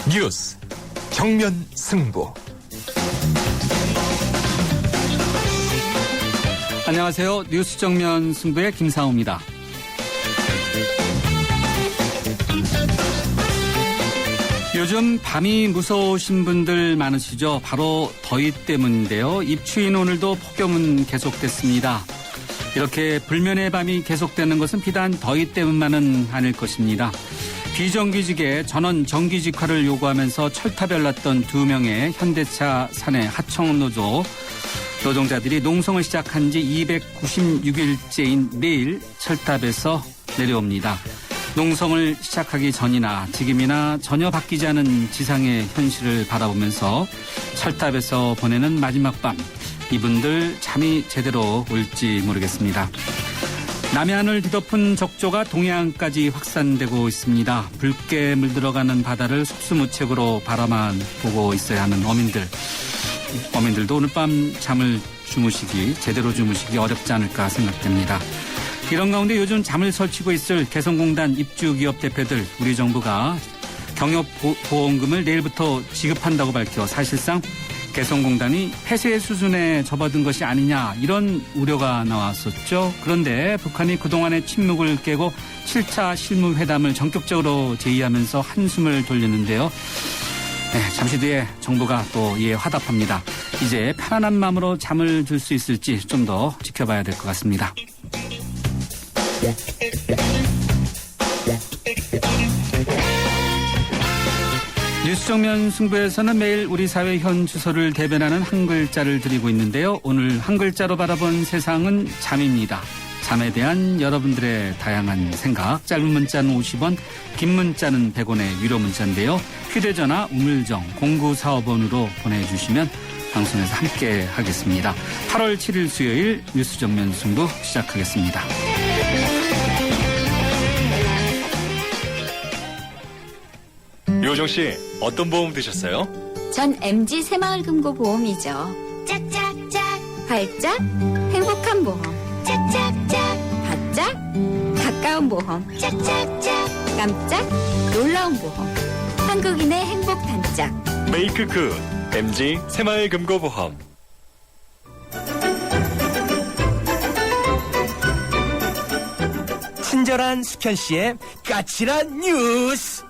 뉴스 정면 승부. 안녕하세요. 뉴스 정면 승부의 김상우입니다. 요즘 밤이 무서우신 분들 많으시죠? 바로 더위 때문인데요. 입추인 오늘도 폭염은 계속됐습니다. 이렇게 불면의 밤이 계속되는 것은 비단 더위 때문만은 아닐 것입니다. 비정규직의 전원 정규직화를 요구하면서 철탑에 올랐던 2명의 현대차 사내 하청노조 노동자들이 농성을 시작한 지 296일째인 내일 철탑에서 내려옵니다. 농성을 시작하기 전이나 지금이나 전혀 바뀌지 않은 지상의 현실을 바라보면서 철탑에서 보내는 마지막 밤, 이분들 잠이 제대로 올지 모르겠습니다. 남해안을 뒤덮은 적조가 동해안까지 확산되고 있습니다. 붉게 물들어가는 바다를 속수무책으로 바라만 보고 있어야 하는 어민들도 오늘 밤 잠을 제대로 주무시기 어렵지 않을까 생각됩니다. 이런 가운데 요즘 잠을 설치고 있을 개성공단 입주기업 대표들, 우리 정부가 경영보험금을 내일부터 지급한다고 밝혀 사실상 개성공단이 폐쇄 수준에 접어든 것이 아니냐, 이런 우려가 나왔었죠. 그런데 북한이 그동안의 침묵을 깨고 7차 실무회담을 전격적으로 제의하면서 한숨을 돌리는데요. 네, 잠시 뒤에 정부가 또 이에 화답합니다. 이제 편안한 마음으로 잠을 들 수 있을지 좀 더 지켜봐야 될 것 같습니다. 뉴스 정면 승부에서는 매일 우리 사회 현 주소를 대변하는 한 글자를 드리고 있는데요. 오늘 한 글자로 바라본 세상은 잠입니다. 잠에 대한 여러분들의 다양한 생각, 짧은 문자는 50원, 긴 문자는 100원의 유료 문자인데요. 휴대전화 우물정 0945번으로 보내주시면 방송에서 함께 하겠습니다. 8월 7일 수요일 뉴스 정면 승부 시작하겠습니다. 요정 씨, 어떤 보험 드셨어요? 전 MG 새마을금고보험이죠. 짝짝짝. 활짝 행복한 보험. 짝짝짝. 바짝 가까운 보험. 짝짝짝. 깜짝 놀라운 보험. 한국인의 행복 단짝. 메이크 굿 MG 새마을금고보험. 친절한 수현 씨의 까칠한 뉴스.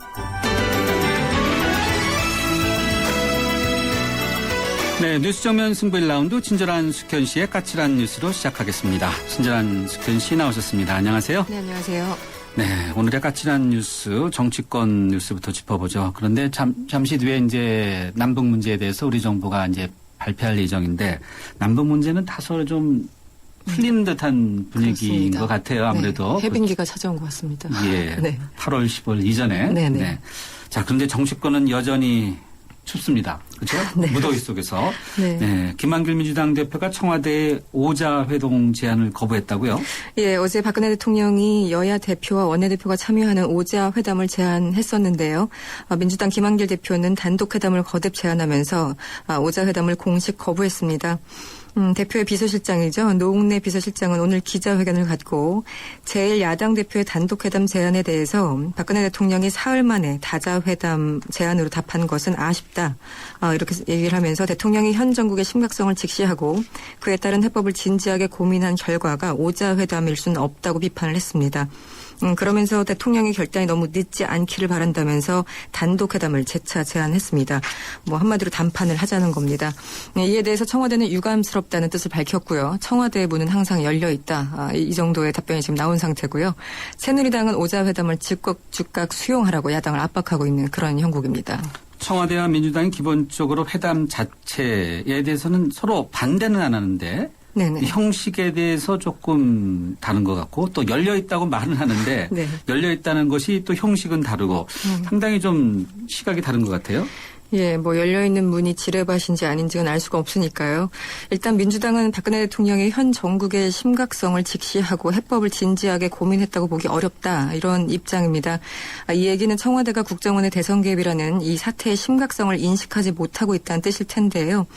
네, 뉴스 정면 승부 1라운드 친절한 숙현 씨의 까칠한 뉴스로 시작하겠습니다. 친절한 숙현 씨 나오셨습니다. 안녕하세요. 네, 안녕하세요. 네, 오늘의 까칠한 뉴스, 정치권 뉴스부터 짚어보죠. 그런데 잠시 뒤에 이제 남북 문제에 대해서 우리 정부가 이제 발표할 예정인데, 남북 문제는 다소 좀 풀린 듯한 분위기인 그렇습니다. 것 같아요. 아무래도. 네, 해빙기가 찾아온 것 같습니다. 예. 네. 8월 15일 이전에. 네네. 네. 자, 그런데 정치권은 여전히 춥습니다. 그렇죠? 네. 무더위 속에서. 네. 네. 김한길 민주당 대표가 청와대에 오자회동 제안을 거부했다고요? 예, 어제 박근혜 대통령이 여야 대표와 원내대표가 참여하는 오자회담을 제안했었는데요. 민주당 김한길 대표는 단독회담을 거듭 제안하면서 오자회담을 공식 거부했습니다. 대표의 비서실장이죠. 노웅래 비서실장은 오늘 기자회견을 갖고 제1야당 대표의 단독회담 제안에 대해서 박근혜 대통령이 사흘 만에 다자회담 제안으로 답한 것은 아쉽다. 이렇게 얘기를 하면서 대통령이 현 정국의 심각성을 직시하고 그에 따른 해법을 진지하게 고민한 결과가 오자회담일 수는 없다고 비판을 했습니다. 그러면서 대통령의 결단이 너무 늦지 않기를 바란다면서 단독회담을 재차 제안했습니다. 한마디로 담판을 하자는 겁니다. 이에 대해서 청와대는 유감스럽다는 뜻을 밝혔고요. 청와대의 문은 항상 열려 있다. 이 정도의 답변이 지금 나온 상태고요. 새누리당은 오자회담을 즉각 수용하라고 야당을 압박하고 있는 그런 형국입니다. 청와대와 민주당이 기본적으로 회담 자체에 대해서는 서로 반대는 안 하는데, 네네. 형식에 대해서 조금 다른 것 같고, 또 열려있다고 말은 하는데 네. 열려있다는 것이 또 형식은 다르고 상당히 좀 시각이 다른 것 같아요. 예, 뭐 열려있는 문이 지뢰밭인지 아닌지는 알 수가 없으니까요. 일단 민주당은 박근혜 대통령이 현 정국의 심각성을 직시하고 해법을 진지하게 고민했다고 보기 어렵다, 이런 입장입니다. 이 얘기는 청와대가 국정원의 대선 개입이라는 이 사태의 심각성을 인식하지 못하고 있다는 뜻일 텐데요.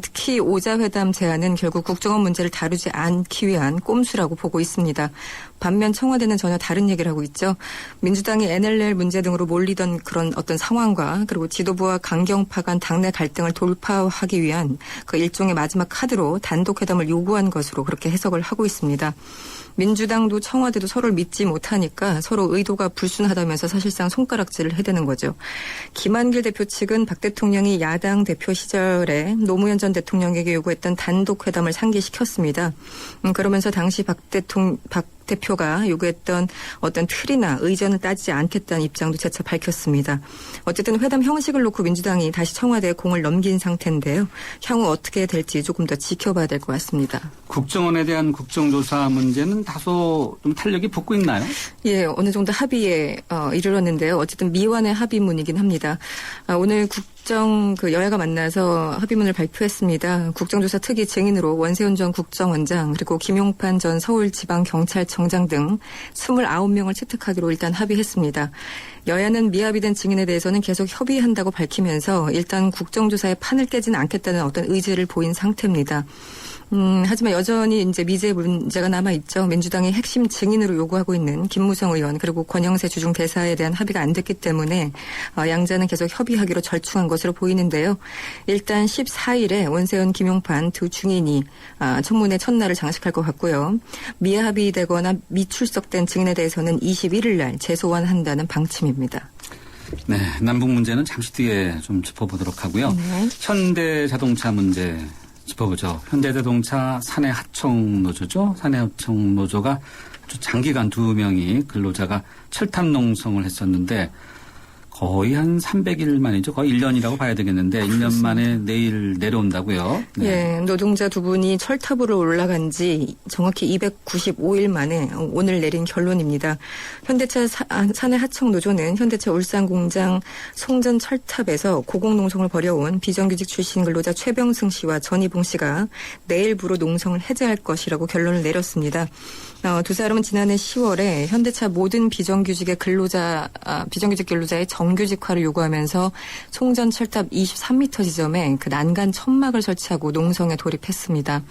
특히 오자회담 제안은 결국 국정원 문제를 다루지 않기 위한 꼼수라고 보고 있습니다. 반면 청와대는 전혀 다른 얘기를 하고 있죠. 민주당이 NLL 문제 등으로 몰리던 그런 어떤 상황과 그리고 지도부와 강경파 간 당내 갈등을 돌파하기 위한 그 일종의 마지막 카드로 단독회담을 요구한 것으로 그렇게 해석을 하고 있습니다. 민주당도 청와대도 서로를 믿지 못하니까 서로 의도가 불순하다면서 사실상 손가락질을 해대는 거죠. 김한길 대표 측은 박 대통령이 야당 대표 시절에 노무현 전 대통령에게 요구했던 단독회담을 상기시켰습니다. 그러면서 당시 박 대표가 요구했던 어떤 틀이나 의전을 따지지 않겠다는 입장도 재차 밝혔습니다. 어쨌든 회담 형식을 놓고 민주당이 다시 청와대에 공을 넘긴 상태인데요. 향후 어떻게 될지 조금 더 지켜봐야 될 것 같습니다. 국정원에 대한 국정조사 문제는 다소 좀 탄력이 붙고 있나요? 예, 어느 정도 합의에 이르렀는데요. 어쨌든 미완의 합의문이긴 합니다. 오늘 여야가 만나서 합의문을 발표했습니다. 국정조사 특위 증인으로 원세훈 전 국정원장 그리고 김용판 전 서울지방경찰청장 등 29명을 채택하기로 일단 합의했습니다. 여야는 미합의된 증인에 대해서는 계속 협의한다고 밝히면서 일단 국정조사의 판을 깨지는 않겠다는 어떤 의지를 보인 상태입니다. 하지만 여전히 이제 미제 문제가 남아있죠. 민주당이 핵심 증인으로 요구하고 있는 김무성 의원 그리고 권영세 주중 대사에 대한 합의가 안 됐기 때문에 양자는 계속 협의하기로 절충한 것으로 보이는데요. 일단 14일에 원세훈, 김용판 두 중인이 청문회 첫날을 장식할 것 같고요. 미합의되거나 미출석된 증인에 대해서는 21일 날 재소환한다는 방침입니다. 네, 남북 문제는 잠시 뒤에 좀 짚어보도록 하고요. 네. 현대자동차 문제 짚어보죠. 현대자동차 사내 하청 노조죠. 사내 하청 노조가 아주 장기간 2명이 근로자가 철탑 농성을 했었는데 거의 한 300일 만이죠. 거의 1년이라고 봐야 되겠는데 1년 만에 내일 내려온다고요. 네. 예, 노동자 두 분이 철탑으로 올라간 지 정확히 295일 만에 오늘 내린 결론입니다. 현대차 사내 하청 노조는 현대차 울산 공장 송전 철탑에서 고공농성을 벌여온 비정규직 출신 근로자 최병승 씨와 전희봉 씨가 내일부로 농성을 해제할 것이라고 결론을 내렸습니다. 두 사람은 지난해 10월에 현대차 모든 비정규직 근로자의 정규직화를 요구하면서 송전 철탑 23m 지점에 그 난간 천막을 설치하고 농성에 돌입했습니다.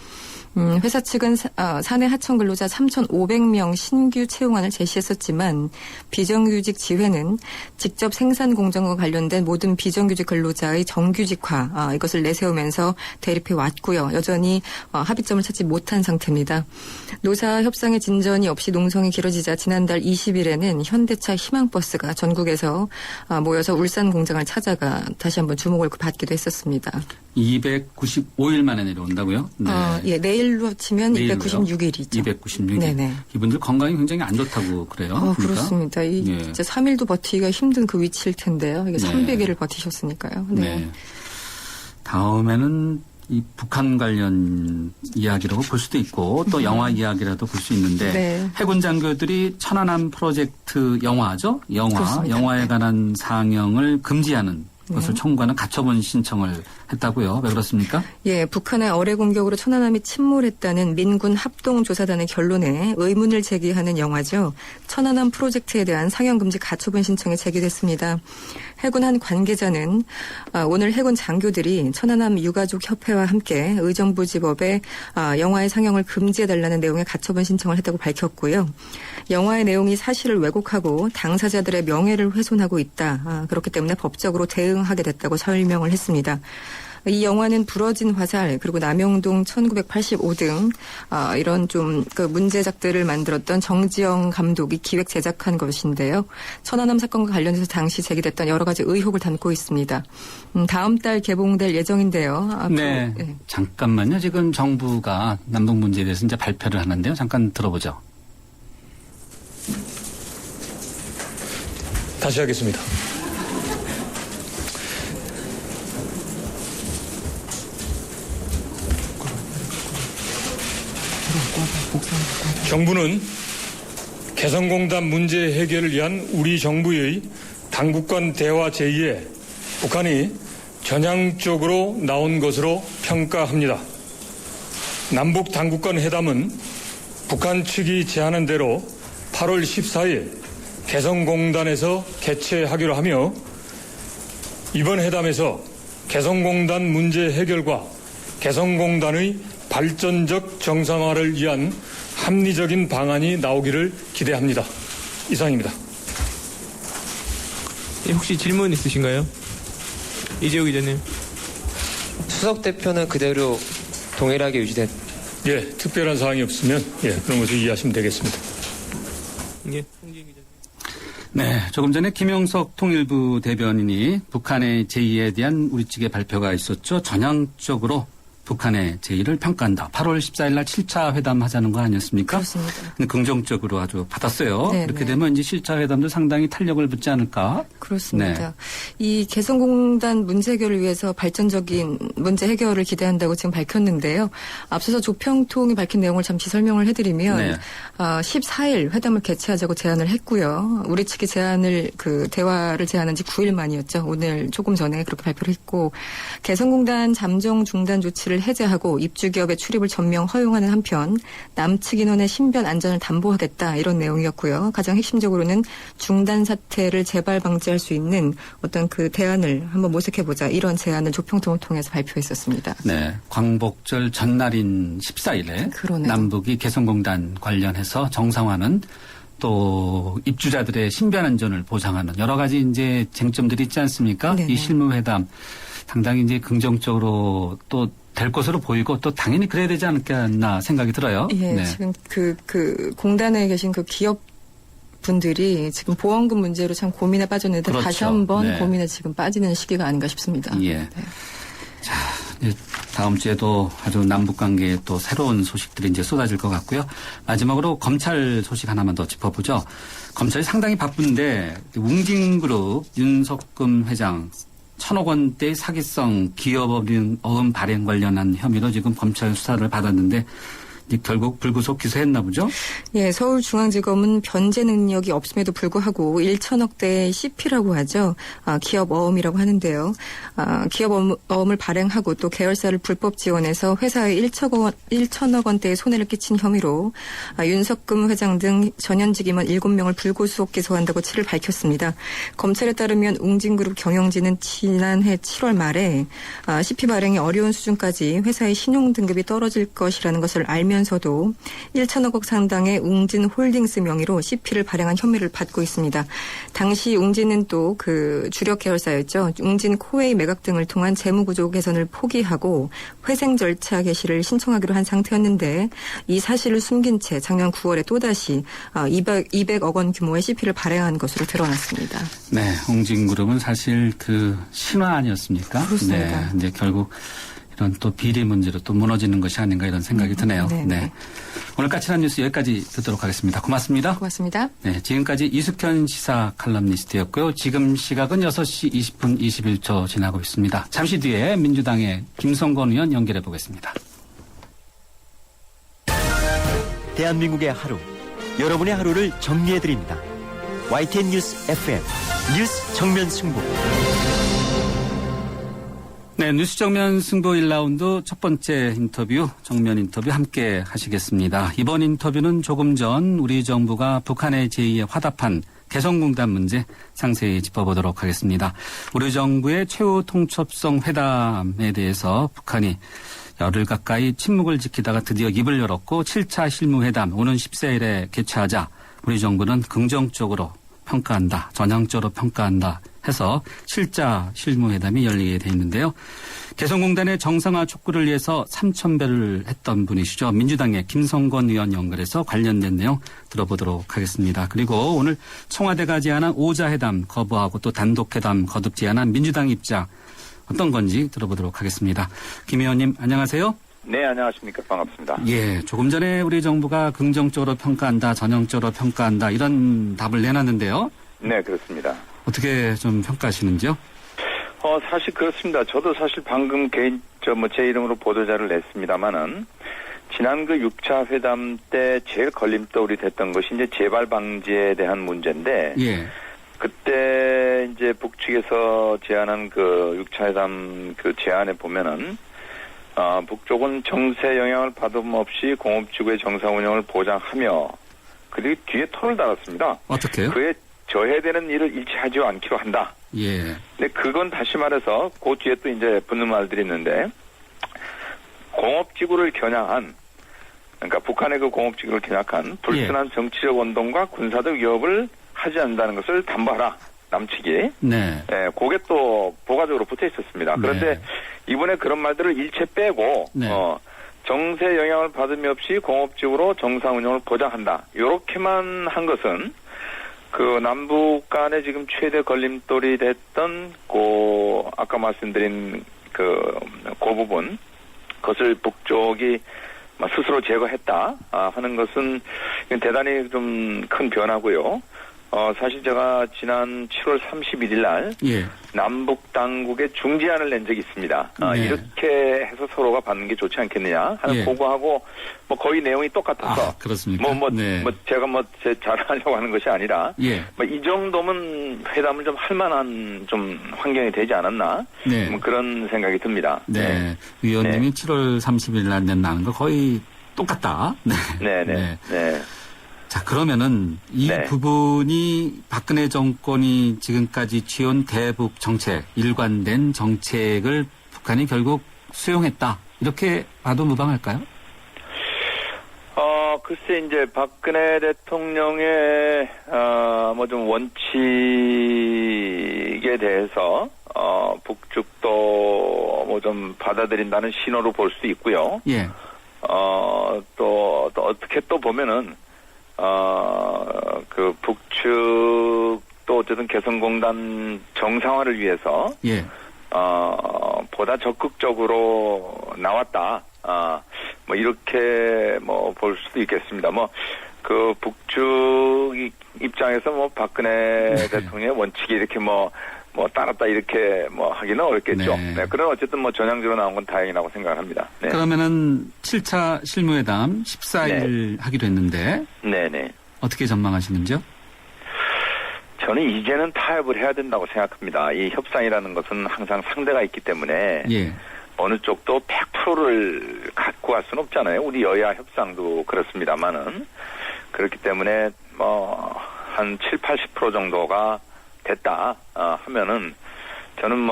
회사 측은 사내 하청 근로자 3,500명 신규 채용안을 제시했었지만 비정규직 지회는 직접 생산 공정과 관련된 모든 비정규직 근로자의 정규직화 이것을 내세우면서 대립해 왔고요. 여전히 합의점을 찾지 못한 상태입니다. 노사 협상의 진전이 없이 농성이 길어지자 지난달 20일에는 현대차 희망버스가 전국에서 모여서 울산 공장을 찾아가 다시 한번 주목을 받기도 했었습니다. 295일 만에 내려온다고요? 네. 예, 내일로 치면 내일로요? 296일이죠. 296일. 네네. 이분들 건강이 굉장히 안 좋다고 그래요. 그러니까? 그렇습니다. 예. 진짜 3일도 버티기가 힘든 그 위치일 텐데요. 이게 네. 300일을 버티셨으니까요. 네. 네. 다음에는 이 북한 관련 이야기라고 볼 수도 있고 또 영화 이야기라도 볼 수 있는데 네. 해군 장교들이 천안함 프로젝트 영화죠. 그렇습니다. 영화에 네. 관한 상영을 금지하는 것을 네. 청구하는 가처분 신청을 했다고요. 왜 그렇습니까? 예, 북한의 어뢰 공격으로 천안함이 침몰했다는 민군 합동조사단의 결론에 의문을 제기하는 영화죠. 천안함 프로젝트에 대한 상영 금지 가처분 신청이 제기됐습니다. 해군 한 관계자는 오늘 해군 장교들이 천안함 유가족 협회와 함께 의정부 지법에 영화의 상영을 금지해달라는 내용의 가처분 신청을 했다고 밝혔고요. 영화의 내용이 사실을 왜곡하고 당사자들의 명예를 훼손하고 있다. 그렇기 때문에 법적으로 대응하게 됐다고 설명을 했습니다. 이 영화는 부러진 화살 그리고 남영동 1985 등 이런 좀 그 문제작들을 만들었던 정지영 감독이 기획 제작한 것인데요. 천안함 사건과 관련해서 당시 제기됐던 여러 가지 의혹을 담고 있습니다. 다음 달 개봉될 예정인데요. 앞으로, 네. 네. 잠깐만요. 지금 정부가 남북 문제에 대해서 이제 발표를 하는데요. 잠깐 들어보죠. 다시 하겠습니다. 정부는 개성공단 문제 해결을 위한 우리 정부의 당국 간 대화 제의에 북한이 전향적으로 나온 것으로 평가합니다. 남북 당국간 회담은 북한 측이 제안한 대로 8월 14일 개성공단에서 개최하기로 하며 이번 회담에서 개성공단 문제 해결과 개성공단의 발전적 정상화를 위한 합리적인 방안이 나오기를 기대합니다. 이상입니다. 혹시 질문 있으신가요? 이재호 기자님. 수석 대표는 그대로 동일하게 유지됐. 예, 특별한 사항이 없으면 그런 것을 이해하시면 되겠습니다. 예, 홍진 기자님. 네, 조금 전에 김영석 통일부 대변인이 북한의 제의에 대한 우리 측의 발표가 있었죠. 전향적으로 북한의 제의를 평가한다. 8월 14일 날 7차 회담 하자는 거 아니었습니까? 그렇습니다. 긍정적으로 아주 받았어요. 네, 그렇게 네. 되면 이제 7차 회담도 상당히 탄력을 붙지 않을까? 그렇습니다. 네. 이 개성공단 문제 해결을 위해서 발전적인 문제 해결을 기대한다고 지금 밝혔는데요. 앞서서 조평통이 밝힌 내용을 잠시 설명을 해드리면 네. 14일 회담을 개최하자고 제안을 했고요. 우리 측이 대화를 제안한 지 9일 만이었죠. 오늘 조금 전에 그렇게 발표를 했고 개성공단 잠정 중단 조치를 해제하고 입주기업의 출입을 전면 허용하는 한편 남측 인원의 신변 안전을 담보하겠다 이런 내용이었고요. 가장 핵심적으로는 중단 사태를 재발 방지할 수 있는 어떤 그 대안을 한번 모색해보자 이런 제안을 조평통을 통해서 발표했었습니다. 네, 광복절 전날인 14일에 그러네요. 남북이 개성공단 관련해서 정상화는 또 입주자들의 신변 안전을 보장하는 여러 가지 이제 쟁점들이 있지 않습니까? 네네. 이 실무회담 상당히 이제 긍정적으로 또 될 것으로 보이고 또 당연히 그래야 되지 않겠나 생각이 들어요. 예, 네. 지금 그 공단에 계신 그 기업 분들이 지금 보험금 문제로 참 고민에 빠졌는데 그렇죠. 다시 한번 네. 고민에 지금 빠지는 시기가 아닌가 싶습니다. 예. 네. 자, 이제 다음 주에도 아주 남북 관계에 또 새로운 소식들이 이제 쏟아질 것 같고요. 마지막으로 검찰 소식 하나만 더 짚어보죠. 검찰이 상당히 바쁜데 웅진그룹 윤석금 회장 1,000억 원대의 사기성 기업어음 발행 관련한 혐의로 지금 검찰 수사를 받았는데 이제 결국 불구속 기소했나 보죠? 예, 서울중앙지검은 변제 능력이 없음에도 불구하고 1,000억대의 CP라고 하죠. 기업 어음이라고 하는데요. 기업 어음을 발행하고 또 계열사를 불법 지원해서 회사에 1,000억 원대의 손해를 끼친 혐의로 윤석금 회장 등 전현직 임원 7명을 불구속 기소한다고 7일 밝혔습니다. 검찰에 따르면 웅진그룹 경영진은 지난해 7월 말에 CP 발행이 어려운 수준까지 회사의 신용 등급이 떨어질 것이라는 것을 알면서도 1,000억 원 상당의 웅진홀딩스 명의로 CP를 발행한 혐의를 받고 있습니다. 당시 웅진은 또 그 주력 계열사였죠. 웅진 코웨이 매각 등을 통한 재무구조 개선을 포기하고 회생 절차 개시를 신청하기로 한 상태였는데 이 사실을 숨긴 채 작년 9월에 또다시 200억 원 규모의 CP를 발행한 것으로 드러났습니다. 네, 웅진그룹은 사실 그 신화 아니었습니까? 그렇습니다. 네, 이제 결국 이런 또 비리 문제로 또 무너지는 것이 아닌가 이런 생각이 드네요. 네네. 네. 오늘 까칠한 뉴스 여기까지 듣도록 하겠습니다. 고맙습니다. 고맙습니다. 네, 지금까지 이숙현 시사 칼럼니스트였고요. 지금 시각은 6시 20분 21초 지나고 있습니다. 잠시 뒤에 민주당의 김성건 의원 연결해 보겠습니다. 대한민국의 하루, 여러분의 하루를 정리해드립니다. YTN 뉴스 FM, 뉴스 정면 승부. 네, 뉴스 정면 승부 1라운드 첫 번째 인터뷰, 정면 인터뷰 함께 하시겠습니다. 이번 인터뷰는 조금 전 우리 정부가 북한의 제의에 화답한 개성공단 문제 상세히 짚어보도록 하겠습니다. 우리 정부의 최후 통첩성 회담에 대해서 북한이 열흘 가까이 침묵을 지키다가 드디어 입을 열었고 7차 실무회담 오는 14일에 개최하자 우리 정부는 긍정적으로 평가한다, 전향적으로 평가한다 해서 7차 실무회담이 열리게 돼 있는데요. 개성공단의 정상화 촉구를 위해서 삼천배를 했던 분이시죠. 민주당의 김성건 의원 연결해서 관련된 내용 들어보도록 하겠습니다. 그리고 오늘 청와대가 제안한 5자 회담 거부하고 또 단독 회담 거듭 제안한 민주당 입장 어떤 건지 들어보도록 하겠습니다. 김 의원님 안녕하세요. 네, 안녕하십니까. 반갑습니다. 예, 조금 전에 우리 정부가 긍정적으로 평가한다, 전향적으로 평가한다 이런 답을 내놨는데요. 네, 그렇습니다. 어떻게 좀 평가하시는지요? 사실 그렇습니다. 저도 사실 방금 제 이름으로 보도자를 냈습니다만은 지난 그 6차 회담 때 제일 걸림돌이 됐던 것이 이제 재발 방지에 대한 문제인데 예. 그때 이제 북측에서 제안한 그 6차 회담 그 제안에 보면은 북쪽은 정세 영향을 받음 없이 공업지구의 정상 운영을 보장하며 그리고 뒤에 톤을 달았습니다. 어떻게요? 그에 저해되는 일을 일치하지 않기로 한다. 예. 근데 그건 다시 말해서 그 뒤에 또 이제 붙는 말들이 있는데 공업지구를 겨냥한 그러니까 북한의 그 공업지구를 겨냥한 불순한 정치적 원동과 군사적 위협을 하지 않는다는 것을 담보하라. 남측이. 네. 예, 그게 또 부가적으로 붙어 있었습니다. 그런데 네. 이번에 그런 말들을 일체 빼고 네. 정세 영향을 받음이 없이 공업지구로 정상 운영을 보장한다. 이렇게만 한 것은 그 남북 간에 지금 최대 걸림돌이 됐던 아까 말씀드린 그 부분 그것을 북쪽이 스스로 제거했다 하는 것은 대단히 좀 큰 변화고요. 사실 제가 지난 7월 31일 날 예. 남북 당국에 중재안을 낸 적이 있습니다. 네. 이렇게 해서 서로가 받는 게 좋지 않겠느냐 하는 예. 보고하고 거의 내용이 똑같아서 그렇습니까? 네. 제가 제 자랑하려고 하는 것이 아니라 예. 이 정도면 회담을 좀 할 만한 좀 환경이 되지 않았나 네. 그런 생각이 듭니다. 네. 위원님이 7월 30일 날 낸다는 거 거의 똑같다. 네. 네. 자, 그러면은 이 부분이 박근혜 정권이 지금까지 취해온 대북 정책, 일관된 정책을 북한이 결국 수용했다. 이렇게 봐도 무방할까요? 글쎄 이제 박근혜 대통령의 좀 원칙에 대해서 북측도 좀 받아들인다는 신호로 볼 수 있고요. 예. 또 어떻게 또 보면은 그 북측도 어쨌든 개성공단 정상화를 위해서 예. 보다 적극적으로 나왔다. 이렇게 볼 수도 있겠습니다. 그 북측 입장에서 박근혜 대통령의 원칙이 이렇게 따랐다 이렇게 하기는 어렵겠죠. 네. 그런 어쨌든 전향적으로 나온 건 다행이라고 생각을 합니다. 네. 그러면은 7차 실무회담 14일 하기로 했는데. 네네. 어떻게 전망하시는지요? 저는 이제는 타협을 해야 된다고 생각합니다. 이 협상이라는 것은 항상 상대가 있기 때문에. 예. 어느 쪽도 100%를 갖고 갈 수는 없잖아요. 우리 여야 협상도 그렇습니다만은. 그렇기 때문에 한 7, 80% 정도가 됐다 하면은 저는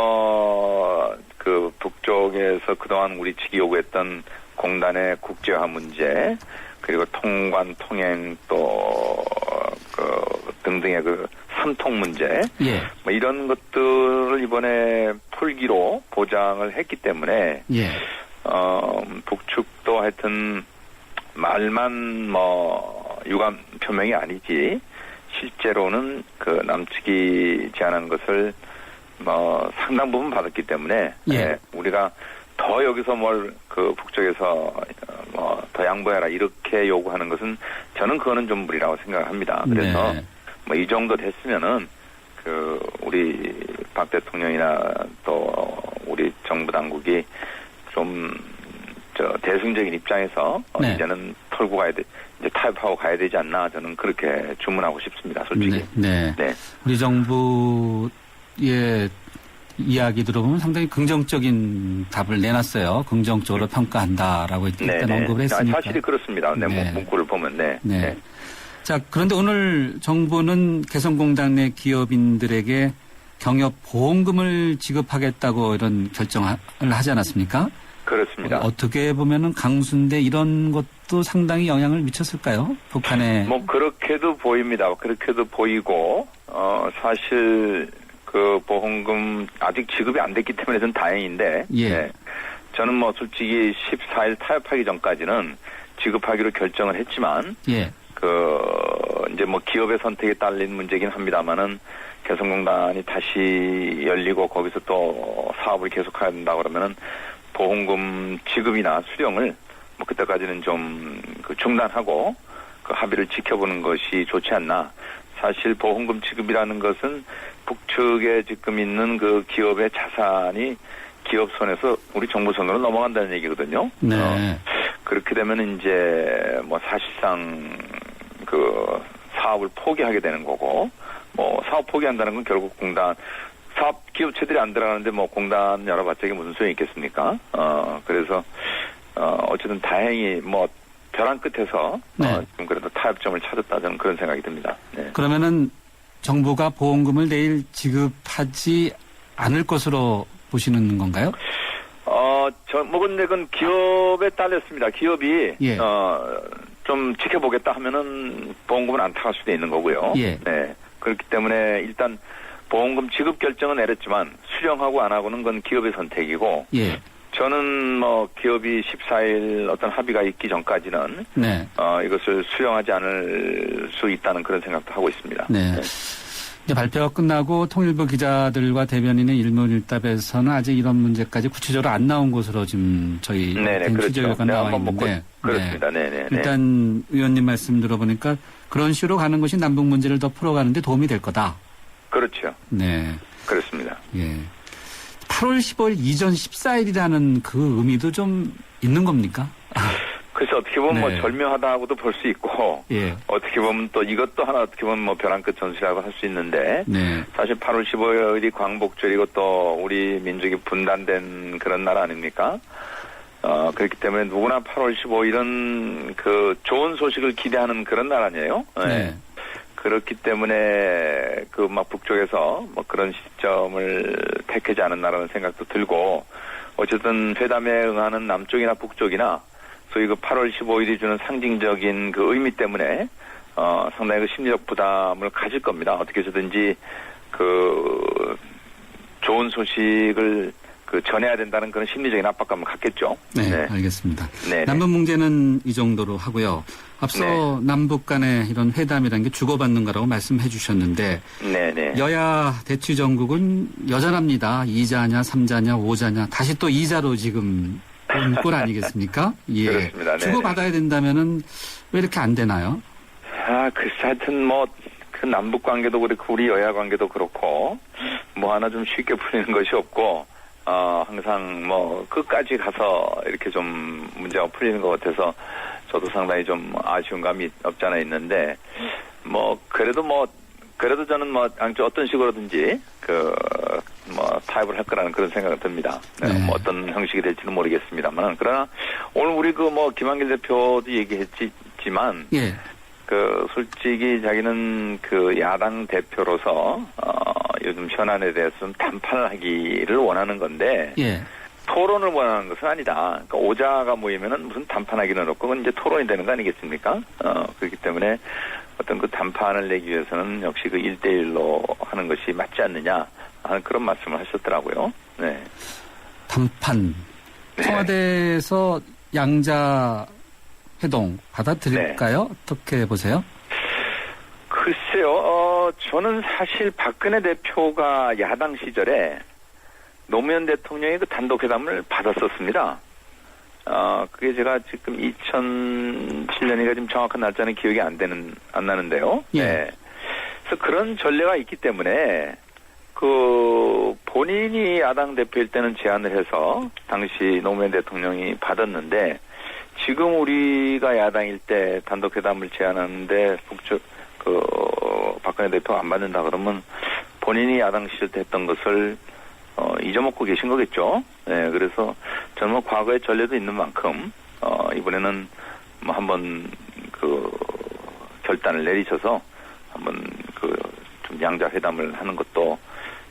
그 북쪽에서 그동안 우리 측이 요구했던 공단의 국제화 문제 그리고 통관 통행 또 등등의 그 삼통 문제 예. 이런 것들을 이번에 풀기로 보장을 했기 때문에 예. 북측도 하여튼 말만 유감 표명이 아니지 실제로는 그 남측이 제안한 것을 상당 부분 받았기 때문에 예. 우리가 더 여기서 그 북쪽에서 더 양보해라 이렇게 요구하는 것은 저는 그거는 좀 무리라고 생각합니다. 그래서 네. 이 정도 됐으면은 그 우리 박 대통령이나 또 우리 정부 당국이 좀 대승적인 입장에서 네. 이제는 털고 가야 돼. 이제 타협하고 가야 되지 않나 저는 그렇게 주문하고 싶습니다. 솔직히. 네. 우리 정부의 이야기 들어보면 상당히 긍정적인 답을 내놨어요. 긍정적으로 평가한다라고 일단 언급을 했으니까. 사실이 그렇습니다. 문구를 보면 네. 자, 그런데 오늘 정부는 개성공단 내 기업인들에게 경협 보험금을 지급하겠다고 이런 결정을 하지 않았습니까? 그렇습니다. 어떻게 보면은 강수인데 이런 것도 상당히 영향을 미쳤을까요? 북한에. 그렇게도 보입니다. 그렇게도 보이고, 사실 그 보험금 아직 지급이 안 됐기 때문에 좀 다행인데, 예. 저는 솔직히 14일 타협하기 전까지는 지급하기로 결정을 했지만, 예. 이제 기업의 선택에 딸린 문제긴 합니다만은 개성공단이 다시 열리고 거기서 또 사업을 계속해야 된다 그러면은 보험금 지급이나 수령을 그때까지는 좀 중단하고 그 합의를 지켜보는 것이 좋지 않나. 사실 보험금 지급이라는 것은 북측에 지금 있는 그 기업의 자산이 기업 손에서 우리 정부 손으로 넘어간다는 얘기거든요. 네. 그렇게 되면 이제 사실상 그 사업을 포기하게 되는 거고 뭐 사업 포기한다는 건 결국 공단 사업 기업체들이 안 들어가는데 뭐 공단 열어봤자 이게 무슨 소용이 있겠습니까? 그래서 어쨌든 다행히 뭐 벼랑 끝에서 좀 그래도 타협점을 찾았다 저는 그런 생각이 듭니다. 네. 그러면은 정부가 보험금을 내일 지급하지 않을 것으로 보시는 건가요? 근데 그건 기업에 딸렸습니다. 기업이, 예. 좀 지켜보겠다 하면은 보험금은 안 타갈 수도 있는 거고요. 예. 네. 그렇기 때문에 일단 보험금 지급 결정은 내렸지만 수령하고 안 하고는 건 기업의 선택이고. 예. 저는 뭐 기업이 14일 어떤 합의가 있기 전까지는. 네. 이것을 수령하지 않을 수 있다는 그런 생각도 하고 있습니다. 네. 네. 이제 발표가 끝나고 통일부 기자들과 대변인의 일문일답에서는 아직 이런 문제까지 구체적으로 안 나온 것으로 지금 저희 취재 결과가 나와 있는데 그렇습니다. 네네. 일단 의원님 말씀 들어보니까 그런 식으로 가는 것이 남북 문제를 더 풀어가는데 도움이 될 거다. 그렇죠. 네. 그렇습니다. 예. 8월 15일 이전 14일이라는 그 의미도 좀 있는 겁니까? 그래서 어떻게 보면 네. 뭐 절묘하다고도 볼 수 있고, 예. 어떻게 보면 또 이것도 하나 어떻게 보면 뭐 벼랑 끝 전술이라고 할 수 있는데, 네. 사실 8월 15일이 광복절이고 또 우리 민족이 분단된 그런 날 아닙니까? 그렇기 때문에 누구나 8월 15일은 그 좋은 소식을 기대하는 그런 날 아니에요? 네. 그렇기 때문에 그 막 북쪽에서 뭐 그런 시점을 택하지 않았나라는 생각도 들고, 어쨌든 회담에 응하는 남쪽이나 북쪽이나 소위 그 8월 15일이 주는 상징적인 그 의미 때문에 상당히 그 심리적 부담을 가질 겁니다. 어떻게 해서든지 그 좋은 소식을 그 전해야 된다는 그런 심리적인 압박감을 갖겠죠. 네, 알겠습니다. 네. 남북 문제는 이 정도로 하고요. 앞서 남북 간의 이런 회담이라는 게 주고받는 거라고 말씀해 주셨는데 여야 대치 정국은 여전합니다. 2자냐 3자냐 5자냐 다시 또 2자로 지금 온 꼴 아니겠습니까? 예. 그렇습니다. 주고받아야 된다면은 왜 이렇게 안 되나요? 글쎄 하여튼 뭐 그 남북 관계도 그렇고 우리 여야 관계도 그렇고 뭐 하나 좀 쉽게 풀리는 것이 없고 항상 뭐 끝까지 가서 이렇게 좀 문제가 풀리는 것 같아서 저도 상당히 좀 아쉬운 감이 없지 않아 있는데 그래도 저는 뭐 어떤 식으로든지 타협을 할 거라는 그런 생각이 듭니다. 뭐 어떤 형식이 될지는 모르겠습니다만 그러나 오늘 우리 김한길 대표도 얘기했지만 솔직히 자기는 그 야당 대표로서 요즘 현안에 대해서 좀 담판을 하기를 원하는 건데 토론을 원하는 것은 아니다. 그러니까 오자가 모이면은 무슨 담판하기는 없고 그건 이제 토론이 되는 거 아니겠습니까? 그렇기 때문에 어떤 그 담판을 내기 위해서는 역시 그 1대1로 하는 것이 맞지 않느냐 하는 그런 말씀을 하셨더라고요. 네. 담판. 청와대에서 양자 회동 받아들일까요? 어떻게 보세요? 글쎄요. 저는 사실 박근혜 대표가 야당 시절에 노무현 대통령이 그 단독회담을 받았었습니다. 그게 제가 지금 2007년이가 지금 정확한 날짜는 기억이 안 나는데요. 네. 그래서 그런 전례가 있기 때문에 본인이 야당 대표일 때는 제안을 해서 당시 노무현 대통령이 받았는데 지금 우리가 야당일 때 단독회담을 제안하는데 박근혜 대표가 안 받는다 그러면 본인이 야당 시절 때 했던 것을 잊어먹고 계신 거겠죠. 네, 그래서 저는 과거의 전례도 있는 만큼 이번에는 한번 결단을 내리셔서 한번 좀 양자 회담을 하는 것도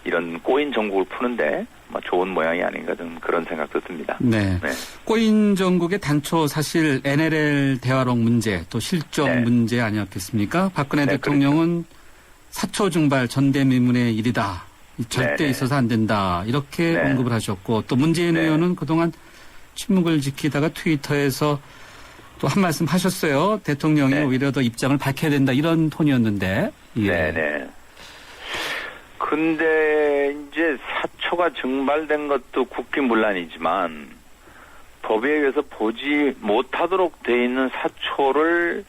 이런 꼬인 정국을 푸는데 좋은 모양이 아닌가 좀 그런 생각도 듭니다. 네. 꼬인 정국의 단초 사실 NLL 대화록 문제 또 실종 문제 아니었겠습니까? 박근혜 대통령은 사초 중발 전대미문의 일이다. 절대 있어서 안 된다. 이렇게 언급을 하셨고 또 문재인 의원은 그동안 침묵을 지키다가 트위터에서 또 한 말씀 하셨어요. 대통령이 오히려 더 입장을 밝혀야 된다. 이런 톤이었는데. 근데 이제 사초가 증발된 것도 국기문란이지만 법에 의해서 보지 못하도록 돼 있는 사초를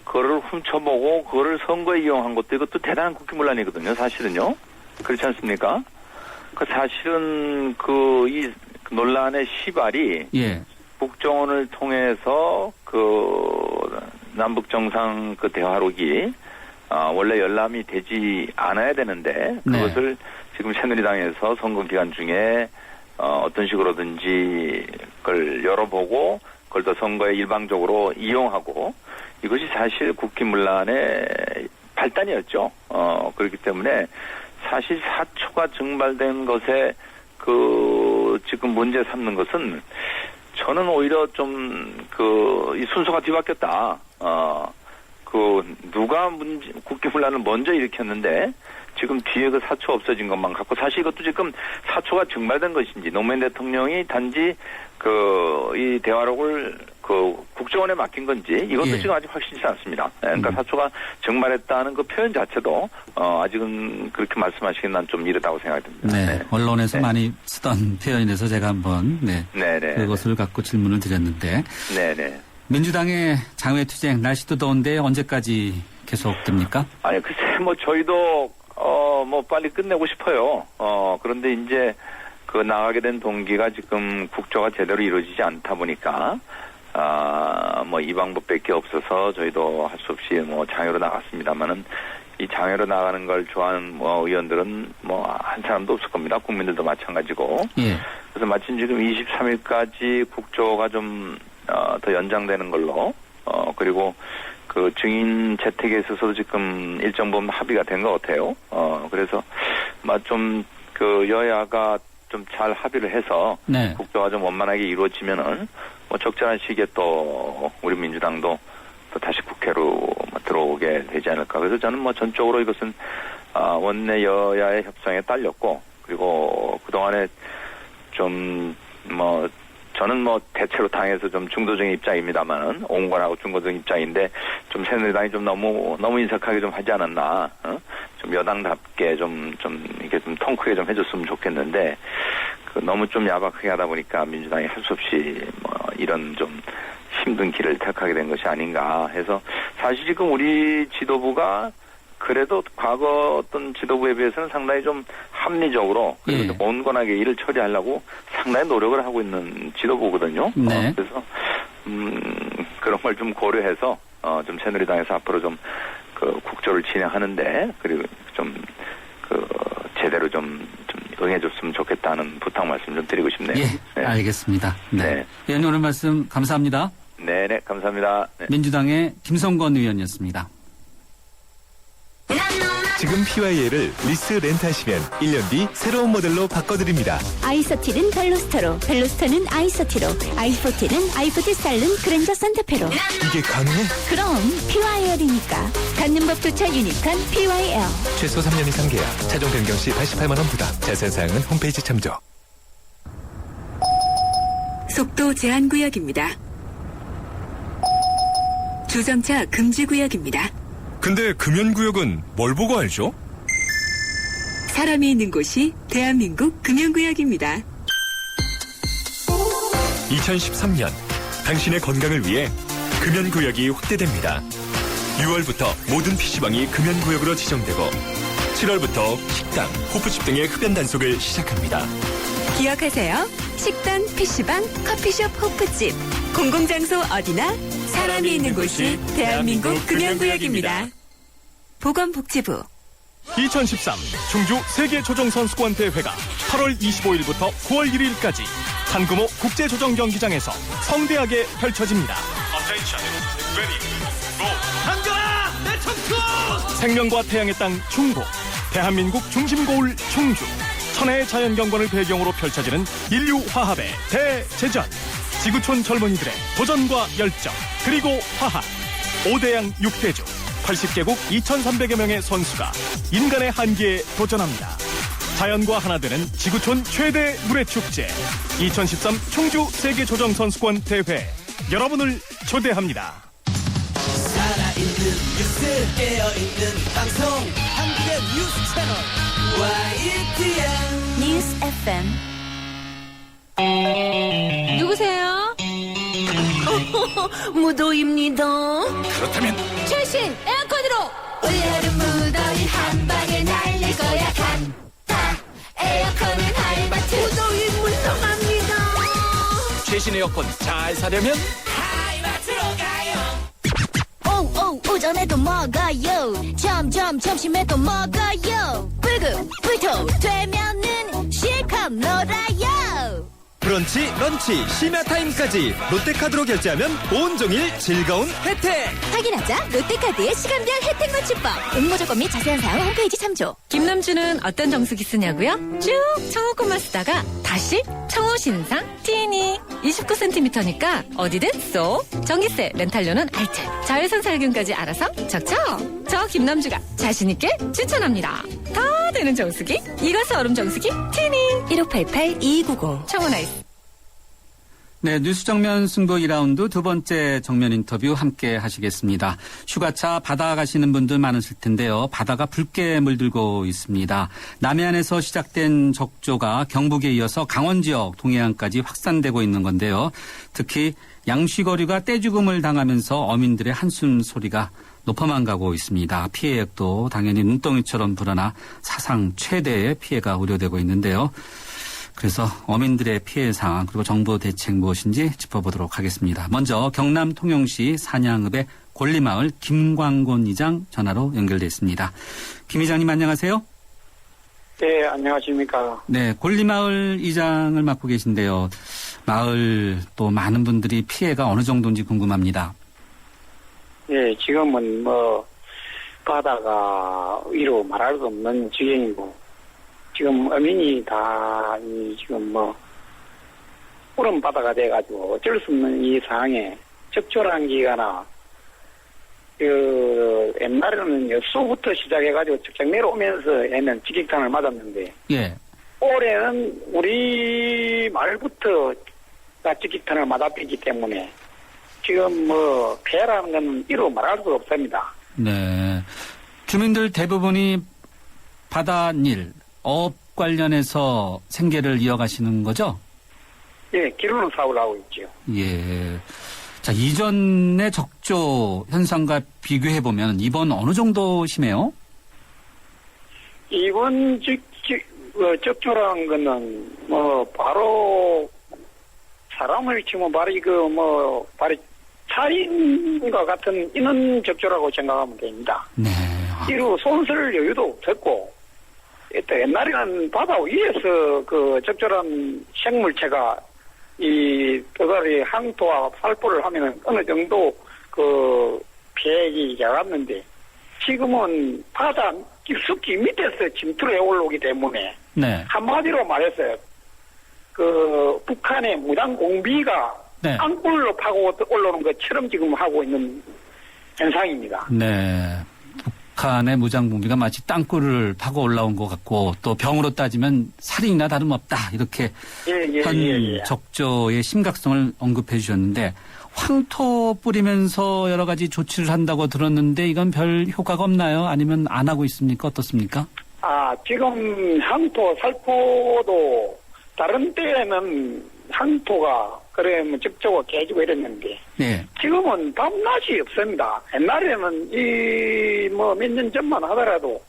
그거를 훔쳐보고 그거를 선거에 이용한 것도 이것도 대단한 국기문란이거든요. 사실은요. 그렇지 않습니까? 사실은 이 논란의 시발이 국정원을 통해서 남북 정상 대화록이 원래 열람이 되지 않아야 되는데 그것을 지금 새누리당에서 선거 기간 중에 어떤 식으로든지 그걸 열어보고 그걸 더 선거에 일방적으로 이용하고 이것이 사실 국기문란의 발단이었죠. 그렇기 때문에 사실 사초가 증발된 것에 지금 문제 삼는 것은 저는 오히려 이 순서가 뒤바뀌었다. 누가 국기문란을 먼저 일으켰는데 지금 뒤에 그 사초 없어진 것만 갖고 사실 이것도 지금 사초가 증발된 것인지 노무현 대통령이 단지 이 대화록을 국정원에 맡긴 건지 이것도 지금 아직 확실치 않습니다. 그러니까 사초가 증발했다는 그 표현 자체도 아직은 그렇게 말씀하시긴 난 좀 이르다고 생각이 듭니다. 네. 언론에서 많이 쓰던 표현에서 제가 한번 그것을 갖고 질문을 드렸는데 네네. 민주당의 장외투쟁 날씨도 더운데 언제까지 계속됩니까? 아니 글쎄 저희도 빨리 끝내고 싶어요. 그런데 이제 나가게 된 동기가 지금 국조가 제대로 이루어지지 않다 보니까 이 방법밖에 없어서 저희도 할 수 없이 장외로 나갔습니다만은 이 장외로 나가는 걸 좋아하는 의원들은 한 사람도 없을 겁니다. 국민들도 마찬가지고. 예. 그래서 마침 지금 23일까지 국조가 좀 더 연장되는 걸로 그리고 증인 재택에 있어서도 지금 일정 부분 합의가 된 것 같아요. 그래서 여야가 좀 잘 합의를 해서 국조가 좀 원만하게 이루어지면은 적절한 시기에 또 우리 민주당도 또 다시 국회로 들어오게 되지 않을까. 그래서 저는 전적으로 이것은 원내 여야의 협상에 딸렸고 그리고 그동안에 저는 대체로 당에서 좀 중도적인 입장입니다만은 온건하고 중도적인 입장인데 좀 새누리당이 좀 너무 인색하게 좀 하지 않았나. 좀 여당답게 이게 좀 통크게 좀 해줬으면 좋겠는데 너무 좀 야박하게 하다 보니까 민주당이 할 수 없이 이런 좀 힘든 길을 택하게 된 것이 아닌가 해서 사실 지금 우리 지도부가 그래도 과거 어떤 지도부에 비해서는 상당히 좀 합리적으로 그리고 온건하게 일을 처리하려고 상당히 노력을 하고 있는 지도부거든요. 그래서 그런 걸 좀 고려해서 좀 새누리당에서 앞으로 좀 국조를 진행하는데 그리고 제대로 좀 응해줬으면 좋겠다는 부탁 말씀 좀 드리고 싶네요. 예, 알겠습니다. 네. 의원님 오늘 말씀 감사합니다. 네네, 감사합니다. 네. 민주당의 김성건 의원이었습니다. 지금 PYA를 리스 렌트하시면 1년 뒤 새로운 모델로 바꿔드립니다. 아이서티는 벨로스터로, 벨로스터는 아이서티로, 아이포티는 아이포티 스타일은 그랜저 산타페로. 이게 가능해? 그럼 PYL이니까. 갖는 법조차 유니크한 PYL. 최소 3년 이상 계약. 차종 변경 시 88만 원 부담. 자세한 사항은 홈페이지 참조. 속도 제한 구역입니다. 주정차 금지 구역입니다. 근데 금연구역은 뭘 보고 알죠? 사람이 있는 곳이 대한민국 금연구역입니다. 2013년 당신의 건강을 위해 금연구역이 확대됩니다. 6월부터 모든 PC방이 금연구역으로 지정되고 7월부터 식당, 호프집 등의 흡연 단속을 시작합니다. 기억하세요. 식당, PC방, 커피숍, 호프집. 공공장소 어디나 사람이 있는 곳이 대한민국 금연구역입니다. 보건복지부 2013 충주 세계조정선수권대회가 8월 25일부터 9월 1일까지 산구모 국제조정경기장에서 성대하게 펼쳐집니다. 한겨라 내 청춘! 생명과 태양의 땅 충북, 대한민국 중심고을 충주, 천혜의 자연경관을 배경으로 펼쳐지는 인류화합의 대제전. 지구촌 젊은이들의 도전과 열정 그리고 화합. 5대양 6대주 80개국 2,300여 명의 선수가 인간의 한계에 도전합니다. 자연과 하나 되는 지구촌 최대 물회축제 2013 충주 세계조정선수권 대회 여러분을 초대합니다. 살아있는 뉴스 깨어있는 방송 한국의 뉴스 채널 YTN 뉴스 FM. 누구세요? 무도입니다. 그렇다면 최신 에어컨으로 올여름 무더위 한 방에 날릴 거야. 간다 에어컨은 하이마트. 무더위 물렁합니다. 최신 에어컨 잘 사려면 오전에도 먹어요. 점심 점심에 또 먹어요. 불금 불토 되면은 실컷 놀아요. 브런치, 런치, 심야타임까지 롯데카드로 결제하면 온종일 즐거운 혜택. 확인하자. 롯데카드의 시간별 혜택 맞춤법. 응모 조건 및 자세한 사항 홈페이지 참조. 김남주는 어떤 정수기 쓰냐고요? 쭉 청호구만 쓰다가 다시 청호 신상 티니 29cm니까 어디든 쏙. 전기세, 렌탈료는 알뜰. 자외선 살균까지 알아서 척척. 저 김남주가 자신있게 추천합니다. 다 되는 정수기 이거스 얼음 정수기 티니 1588-2290 청호 나이스. 네, 뉴스 정면 승부 2라운드 두 번째 정면 인터뷰 함께 하시겠습니다. 휴가차 바다 가시는 분들 많으실 텐데요. 바다가 붉게 물들고 있습니다. 남해안에서 시작된 적조가 경북에 이어서 강원 지역, 동해안까지 확산되고 있는 건데요. 특히 양쉬거류가 떼죽음을 당하면서 어민들의 한숨 소리가 높아만 가고 있습니다. 피해액도 당연히 눈덩이처럼 불어나 사상 최대의 피해가 우려되고 있는데요. 그래서 어민들의 피해 상황 그리고 정부 대책 무엇인지 짚어보도록 하겠습니다. 먼저 경남 통영시 산양읍의 골리마을 김광곤 이장 전화로 연결돼 있습니다. 김 이장님 안녕하세요. 네, 안녕하십니까. 네, 골리마을 이장을 맡고 계신데요. 마을 또 많은 분들이 피해가 어느 정도인지 궁금합니다. 네, 지금은 바다가 위로 말할 수 없는 지경이고, 지금 어민이 다, 지금 얼음 바다가 돼가지고 어쩔 수 없는 이 상황에 적절한기가나, 옛날에는 여수부터 시작해가지고 쭉쭉 내려오면서 얘는 직격탄을 맞았는데, 예. 올해는 우리 말부터 직격탄을 맞았기 때문에, 지금 피해라는 건 이루 말할 수 없습니다. 네. 주민들 대부분이 바다일, 어업 관련해서 생계를 이어가시는 거죠? 예, 기르는 사업을 하고 있죠. 예. 자, 이전의 적조 현상과 비교해보면 이번 어느 정도 심해요? 이번 적조라는 거는 바로 사람을 치면 바로 바로 살인과 같은 이런 적조라고 생각하면 됩니다. 네. 이루 손쓸 여유도 없었고, 또 옛날에는 바다 위에서 그 적절한 생물체가 이 떠다리 항토와 살포를 하면은 어느 정도 그 피해가 작았는데, 지금은 바다 깊숙이 밑에서 침투를 해 올라오기 때문에, 네. 한마디로 말해서 그 북한의 무장 공비가 네. 땅굴로 파고 올라오는 것처럼 지금 하고 있는 현상입니다. 네. 북한의 무장공비가 마치 땅굴을 파고 올라온 것 같고 또 병으로 따지면 살인이나 다름없다 이렇게 한 적조의 심각성을 언급해 주셨는데 황토 뿌리면서 여러 가지 조치를 한다고 들었는데 이건 별 효과가 없나요? 아니면 안 하고 있습니까? 어떻습니까? 지금 항토, 살포도 다른 때에는 항토가 적조가 깨지고 이랬는데, 네. 지금은 밤낮이 없습니다. 옛날에는 몇 년 전만 하더라도,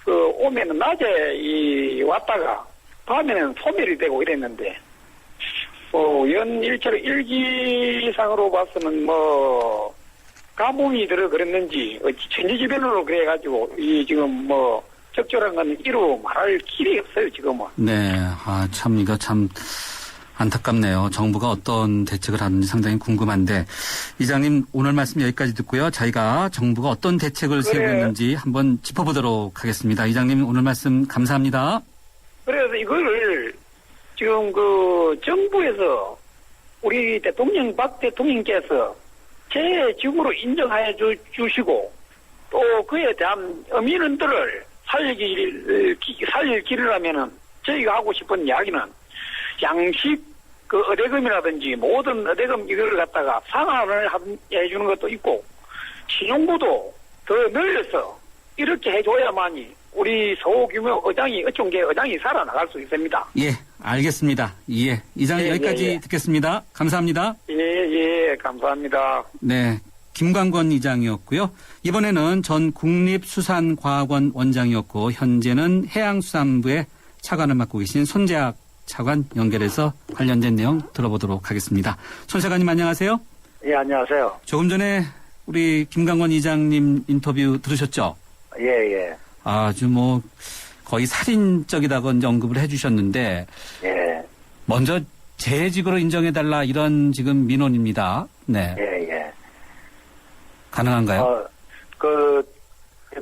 오면은 낮에 왔다가, 밤에는 소멸이 되고 이랬는데, 연일처럼 일기상으로 봐서는 가뭄이 들어 그랬는지, 천지지변으로 그래가지고, 지금 적절한 건 이루 말할 길이 없어요, 지금은. 네. 참, 이거 참 안타깝네요. 정부가 어떤 대책을 하는지 상당히 궁금한데, 이장님 오늘 말씀 여기까지 듣고요. 저희가 정부가 어떤 대책을 세우고 있는지 한번 짚어보도록 하겠습니다. 이장님 오늘 말씀 감사합니다. 그래서 이거를 지금 정부에서 우리 대통령, 박 대통령께서 제 직으로 인정해 주시고, 또 그에 대한 어민들을 살릴 길을 하면은 저희가 하고 싶은 이야기는 양식 의대금이라든지 모든 의대금 이거를 갖다가 상한을 해주는 것도 있고, 신용부도 더 늘려서 이렇게 해줘야만이 우리 소규모 어촌계 의장이 살아나갈 수 있습니다. 예, 알겠습니다. 예, 이장님 여기까지 듣겠습니다. 감사합니다. 예, 감사합니다. 네. 김광곤 이장이었고요. 이번에는 전 국립수산과학원 원장이었고 현재는 해양수산부의 차관을 맡고 계신 손재학 차관 연결해서 관련된 내용 들어보도록 하겠습니다. 손 차관님 안녕하세요. 예, 안녕하세요. 조금 전에 우리 김광곤 이장님 인터뷰 들으셨죠? 예. 아주 뭐 거의 살인적이다고 언급을 해주셨는데 예. 먼저 재해직으로 인정해달라 이런 지금 민원입니다. 네. 예. 가능한가요?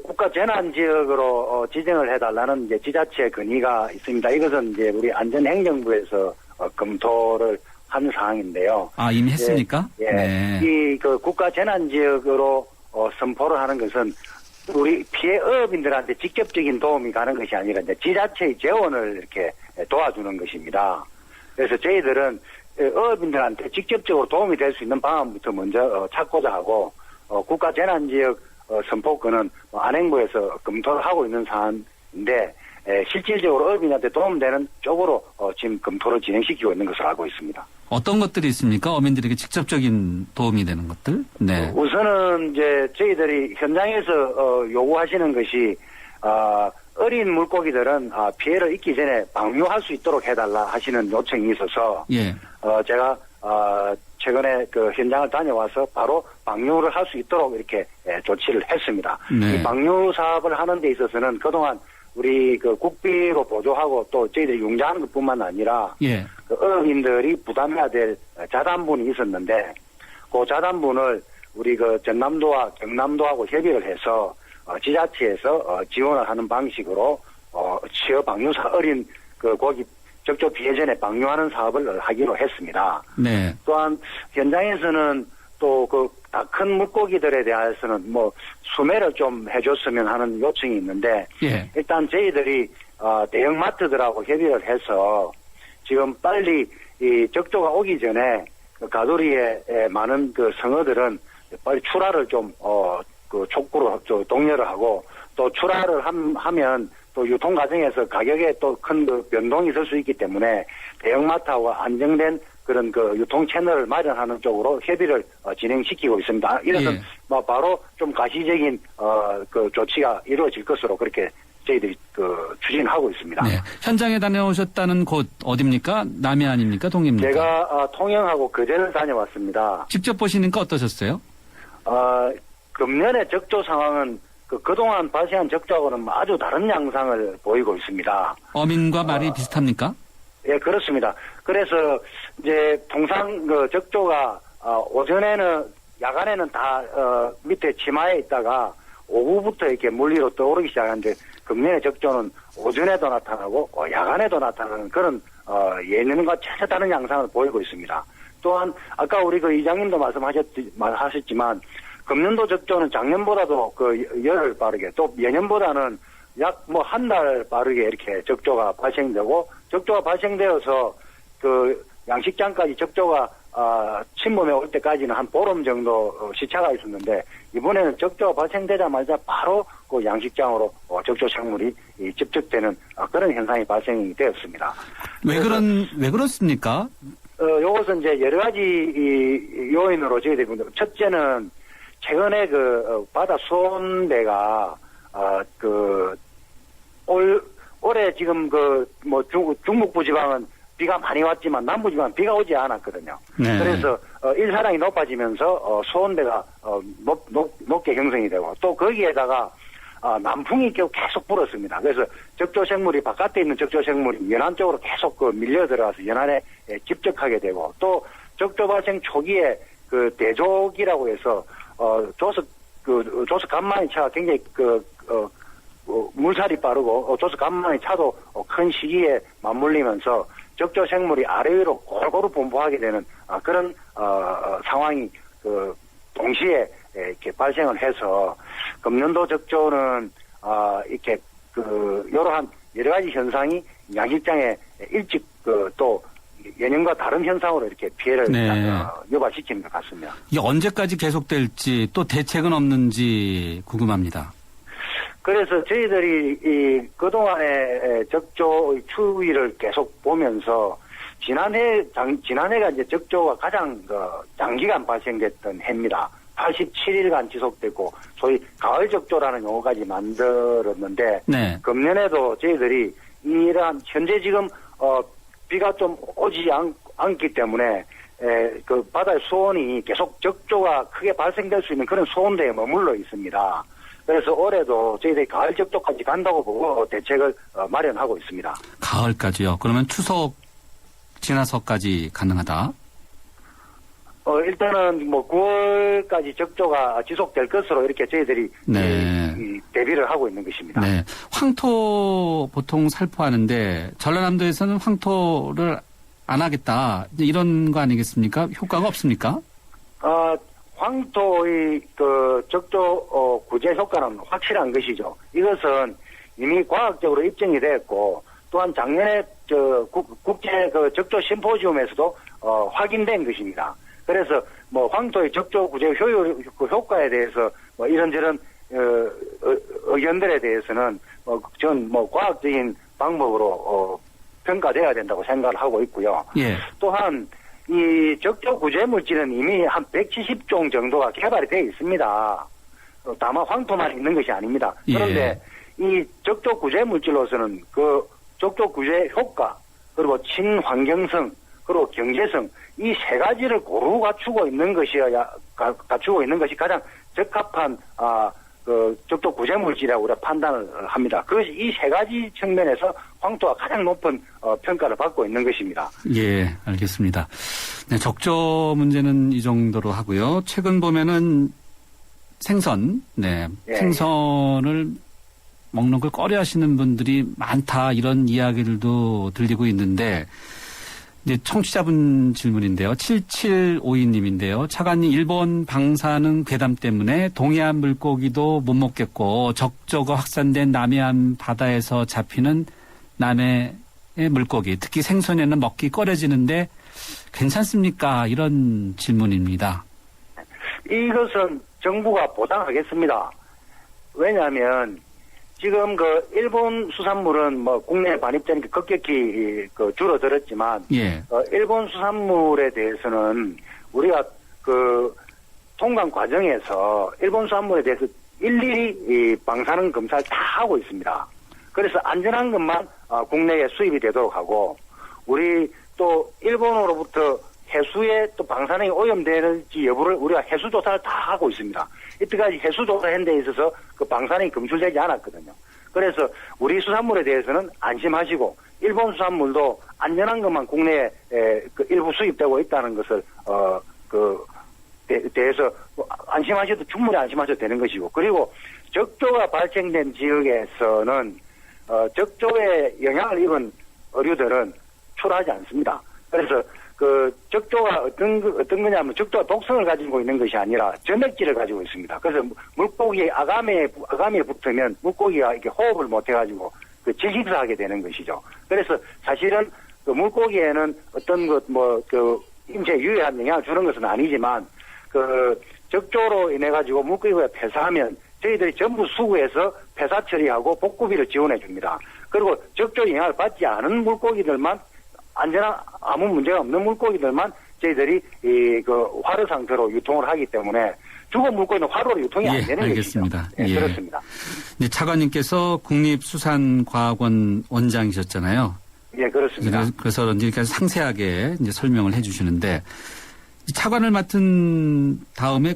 국가 재난 지역으로 지정을 해달라는 이제 지자체 건의가 있습니다. 이것은 이제 우리 안전행정부에서 검토를 한 사항인데요. 아, 이미 했습니까? 예. 네. 이 국가 재난 지역으로 선포를 하는 것은 우리 피해 어업인들한테 직접적인 도움이 가는 것이 아니라 이제 지자체의 재원을 이렇게 도와주는 것입니다. 그래서 저희들은 어업인들한테 직접적으로 도움이 될 수 있는 방안부터 먼저 찾고자 하고 국가 재난 지역 선포권은 안행부에서 검토를 하고 있는 사안인데 실질적으로 어민한테 도움되는 쪽으로 지금 검토를 진행시키고 있는 것으로 알고 있습니다. 어떤 것들이 있습니까? 어민들에게 직접적인 도움이 되는 것들? 네. 우선은 이제 저희들이 현장에서 요구하시는 것이 어린 물고기들은 피해를 입기 전에 방류할 수 있도록 해달라 하시는 요청이 있어서 예. 제가 최근에 그 현장을 다녀와서 바로 방류를 할 수 있도록 이렇게 조치를 했습니다. 네. 이 방류 사업을 하는 데 있어서는 그동안 우리 그 국비로 보조하고 또 저희들이 융자하는 것뿐만 아니라 예. 그 어민들이 부담해야 될 자단분이 있었는데 그 자단분을 우리 그 전남도와 경남도하고 협의를 해서 지자체에서 지원을 하는 방식으로 취어 방류사 어린 그 고기 적조 피해 전에 방류하는 사업을 하기로 했습니다. 네. 또한 현장에서는 또 그 다 큰 물고기들에 대해서는 뭐 수매를 좀 해줬으면 하는 요청이 있는데 예. 일단 저희들이 대형마트들하고 협의를 해서 지금 빨리 이 적조가 오기 전에 그 가두리에 많은 그 성어들은 빨리 출하를 좀 그 촉구로 독려를 하고 또 출하를 하면 또 유통 과정에서 가격에 또 큰 그 변동이 있을 수 있기 때문에 대형마트하고 안정된 그런 그 유통 채널을 마련하는 쪽으로 협의를 진행시키고 있습니다. 이것은 예. 뭐 바로 좀 가시적인 그 조치가 이루어질 것으로 그렇게 저희들이 그 추진하고 있습니다. 네. 현장에 다녀오셨다는 곳 어디입니까? 남해안입니까? 동해입니까? 제가 통영하고 거제를 다녀왔습니다. 직접 보시니까 어떠셨어요? 금년의 적조 상황은 그동안 발생한 적조하고는 아주 다른 양상을 보이고 있습니다. 어민과 말이 비슷합니까? 예, 그렇습니다. 그래서 이제 통상 그 적조가 오전에는 야간에는 다 밑에 치마에 있다가 오후부터 이렇게 물리로 떠오르기 시작하는데 금년의 적조는 오전에도 나타나고 야간에도 나타나는 그런 예년과 전혀 다른 양상을 보이고 있습니다. 또한 아까 우리 그 이장님도 말하셨지만 금년도 적조는 작년보다도 그 열흘 빠르게 또 예년보다는 약 뭐 한 달 빠르게 이렇게 적조가 발생되고 적조가 발생되어서 그 양식장까지 적조가 침범해 올 때까지는 한 보름 정도 시차가 있었는데 이번에는 적조가 발생되자마자 바로 그 양식장으로 적조 생물이 집적되는 그런 현상이 발생이 되었습니다. 왜 그렇습니까? 요것은 이제 여러 가지 요인으로 저희들이 첫째는 최근에 그 바다 수온대가 올해 지금 뭐 중북부 지방은 비가 많이 왔지만 남부지방은 비가 오지 않았거든요. 네. 그래서 일사량이 높아지면서 수온대가 높게 형성이 되고 또 거기에다가 남풍이 계속 불었습니다. 그래서 적조생물이 바깥에 있는 적조생물이 연안 쪽으로 계속 밀려 들어가서 연안에 집적하게 되고 또 적조 발생 초기에 그 대족이라고 해서 조석 간만의 차가 굉장히 물살이 빠르고 조석 간만의 차도 큰 시기에 맞물리면서 적조 생물이 아래 위로 골고루 분포하게 되는 그런 상황이 동시에 이렇게 발생을 해서 금년도 적조는 이렇게 이러한 여러 가지 현상이 양식장에 일찍 또 예년과 다른 현상으로 이렇게 피해를 유발시키는 것 같습니다. 이게 언제까지 계속될지 또 대책은 없는지 궁금합니다. 그래서 저희들이 그동안의 적조의 추이를 계속 보면서 지난해가 이제 적조가 가장 장기간 발생됐던 해입니다. 87일간 지속됐고 소위 가을 적조라는 용어까지 만들었는데 네. 금년에도 저희들이 이러한 현재 지금 비가 좀 오지 않기 때문에 그 바다의 수온이 계속 적조가 크게 발생될 수 있는 그런 수온대에 머물러 있습니다. 그래서 올해도 저희들이 가을 적도까지 간다고 보고 대책을 마련하고 있습니다. 가을까지요. 그러면 추석 지나서까지 가능하다? 일단은 뭐 9월까지 적조가 지속될 것으로 이렇게 저희들이 대비를 하고 있는 것입니다. 네. 황토 보통 살포하는데 전라남도에서는 황토를 안 하겠다. 이런 거 아니겠습니까? 효과가 없습니까? 황토의 그 적조 구제 효과는 확실한 것이죠. 이것은 이미 과학적으로 입증이 됐고 또한 작년에 국제 그 적조 심포지움에서도 확인된 것입니다. 그래서 뭐 황토의 적조 구제 효과에 대해서 뭐 이런저런 의견들에 대해서는 전 과학적인 방법으로 평가돼야 된다고 생각을 하고 있고요. 예. 또한 이 적조 구제 물질은 이미 한 170종 정도가 개발이 되어 있습니다. 다만 황토만 있는 것이 아닙니다. 그런데 이 적조 구제 물질로서는 그 적조 구제 효과 그리고 친환경성 그리고 경제성 이 세 가지를 고루 갖추고 있는 것이 가장 적합한 그 적조 구제 물질이라고 우리가 판단을 합니다. 그것이 이 세 가지 측면에서 황토가 가장 높은 평가를 받고 있는 것입니다. 예, 알겠습니다. 네, 적조 문제는 이 정도로 하고요. 최근 보면은 생선, 생선을 먹는 걸 꺼려하시는 분들이 많다 이런 이야기들도 들리고 있는데. 이제 청취자분 질문인데요. 7752님인데요. 차관님 일본 방사능 괴담 때문에 동해안 물고기도 못 먹겠고 적조가 확산된 남해안 바다에서 잡히는 남해의 물고기 특히 생선에는 먹기 꺼려지는데 괜찮습니까? 이런 질문입니다. 이것은 정부가 보장하겠습니다. 왜냐하면 지금 그 일본 수산물은 뭐 국내에 반입되는 게 급격히 줄어들었지만 일본 수산물에 대해서는 우리가 그 통관 과정에서 일본 수산물에 대해서 일일이 방사능 검사를 다 하고 있습니다. 그래서 안전한 것만 국내에 수입이 되도록 하고 우리 또 일본으로부터 해수에 또 방사능이 오염되는지 여부를 우리가 해수 조사를 다 하고 있습니다. 이때까지 해수 조사한 데 있어서 그 방사능이 검출되지 않았거든요. 그래서 우리 수산물에 대해서는 안심하시고 일본 수산물도 안전한 것만 국내에 그 일부 수입되고 있다는 것을 대해서 안심하셔도 충분히 안심하셔도 되는 것이고 그리고 적조가 발생된 지역에서는 적조에 영향을 입은 어류들은 출하하지 않습니다. 그래서 그 적조가 어떤 거냐면 적조가 독성을 가지고 있는 것이 아니라 점액질을 가지고 있습니다. 그래서 물고기에 아가미에 붙으면 물고기가 이렇게 호흡을 못 해가지고 그 질식사하게 되는 것이죠. 그래서 사실은 그 물고기에는 어떤 그 인체에 유해한 영향을 주는 것은 아니지만 그 적조로 인해 가지고 물고기가 폐사하면 저희들이 전부 수구해서 폐사 처리하고 복구비를 지원해 줍니다. 그리고 적조 영향을 받지 않은 물고기들만 안전한 아무 문제가 없는 물고기들만 저희들이 그 화로 상태로 유통을 하기 때문에 죽은 물고기는 화로로 유통이 안 되는 알겠습니다. 것이죠. 네, 그렇습니다. 이제 차관님께서 국립수산과학원 원장이셨잖아요. 예, 그렇습니다. 그래서 이렇게 상세하게 이제 설명을 해주시는데 차관을 맡은 다음에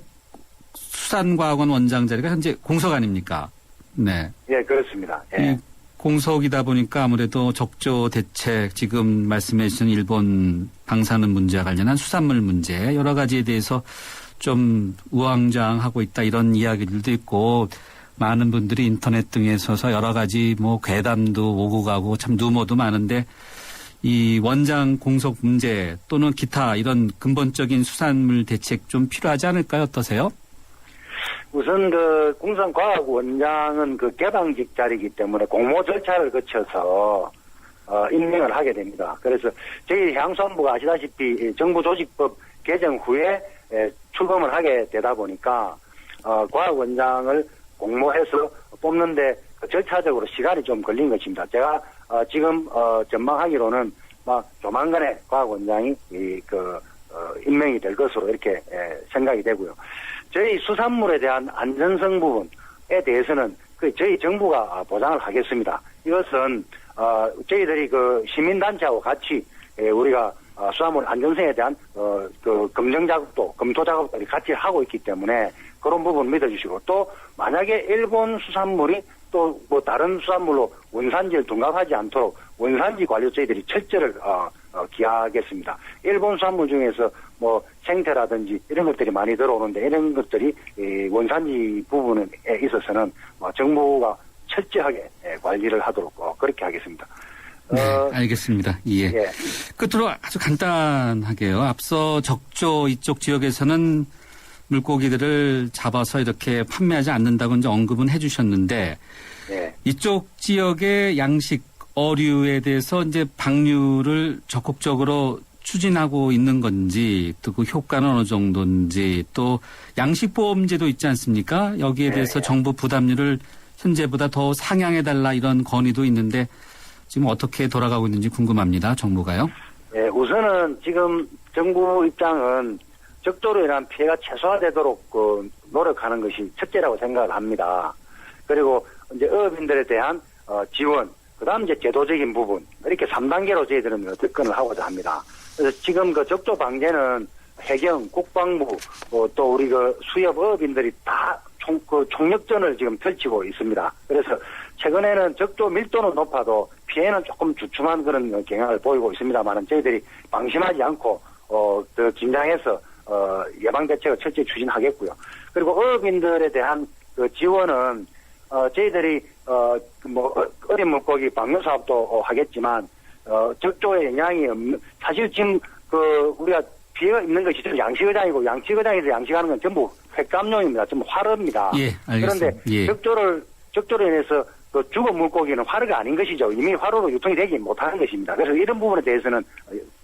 수산과학원 원장 자리가 현재 공석 아닙니까? 네. 예, 그렇습니다. 예. 공석이다 보니까 아무래도 적조 대책 지금 말씀해 주신 일본 방사능 문제와 관련한 수산물 문제 여러 가지에 대해서 좀 우왕좌왕하고 있다 이런 이야기들도 있고 많은 분들이 인터넷 등에 서서 여러 가지 뭐 괴담도 오고 가고 참 루머도 많은데 이 원장 공석 문제 또는 기타 이런 근본적인 수산물 대책 좀 필요하지 않을까요? 어떠세요? 우선 그 공산과학원장은 그 개방직 자리이기 때문에 공모 절차를 거쳐서 임명을 하게 됩니다. 그래서 저희 해양수산부가 아시다시피 정부조직법 개정 후에 출범을 하게 되다 보니까 과학원장을 공모해서 뽑는데 절차적으로 시간이 좀 걸린 것입니다. 제가 지금 전망하기로는 조만간에 과학원장이 임명이 될 것으로 이렇게 생각이 되고요. 저희 수산물에 대한 안전성 부분에 대해서는 저희 정부가 보장을 하겠습니다. 이것은 저희들이 그 시민단체하고 같이 우리가 수산물 안전성에 대한 그 검증 작업도 검토 작업도 같이 하고 있기 때문에 그런 부분 믿어주시고 또 만약에 일본 수산물이 또 뭐 다른 수산물로 원산지를 둔갑하지 않도록 원산지 관리 저희들이 철저를 기하겠습니다. 일본 수산물 중에서 뭐 생태라든지 이런 것들이 많이 들어오는데 이런 것들이 원산지 부분에 있어서는 정부가 철저하게 관리를 하도록 그렇게 하겠습니다. 네, 알겠습니다. 예. 예. 끝으로 아주 간단하게요. 앞서 적조 이쪽 지역에서는 물고기들을 잡아서 이렇게 판매하지 않는다고 이제 언급은 해주셨는데 예. 이쪽 지역의 양식 어류에 대해서 이제 방류를 적극적으로 추진하고 있는 건지 또 그 효과는 어느 정도인지 또 양식보험제도 있지 않습니까? 여기에 대해서 정부 부담률을 현재보다 더 상향해달라 이런 건의도 있는데 지금 어떻게 돌아가고 있는지 궁금합니다. 정부가요? 예, 우선은 지금 정부 입장은 적조로 인한 피해가 최소화되도록 노력하는 것이 첫째라고 생각을 합니다. 그리고 이제 어업인들에 대한 지원, 그다음 이제 제도적인 부분 이렇게 3단계로 저희들은 접근을 하고자 합니다. 그래서 지금 그 적조 방제는 해경, 국방부, 또 우리 그 수협 어업인들이 다 총력전을 지금 펼치고 있습니다. 그래서 최근에는 적조 밀도는 높아도 피해는 조금 주춤한 그런 경향을 보이고 있습니다만 저희들이 방심하지 않고 더 긴장해서 예방 대책을 철저히 추진하겠고요. 그리고 어업인들에 대한 그 지원은 저희들이 뭐 어린 물고기 방류 사업도 하겠지만 적조에 영향이 없는 사실 지금 그 우리가 피해가 있는 것이 좀 양식어장이고 양식어장에서 양식하는 건 전부 횟감용입니다. 전부 화로입니다. 예, 알겠습니다. 그런데 적조로 인해서 그 죽은 물고기는 화로가 아닌 것이죠. 이미 화로로 유통이 되지 못하는 것입니다. 그래서 이런 부분에 대해서는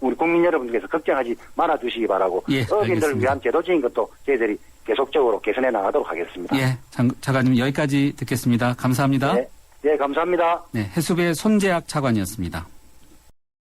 우리 국민 여러분께서 걱정하지 말아주시기 바라고 어업인들을 위한 제도적인 것도 저희들이 계속적으로 개선해 나가도록 하겠습니다. 예, 차관님 여기까지 듣겠습니다. 감사합니다. 네, 감사합니다. 네, 해수부의 손재학 차관이었습니다.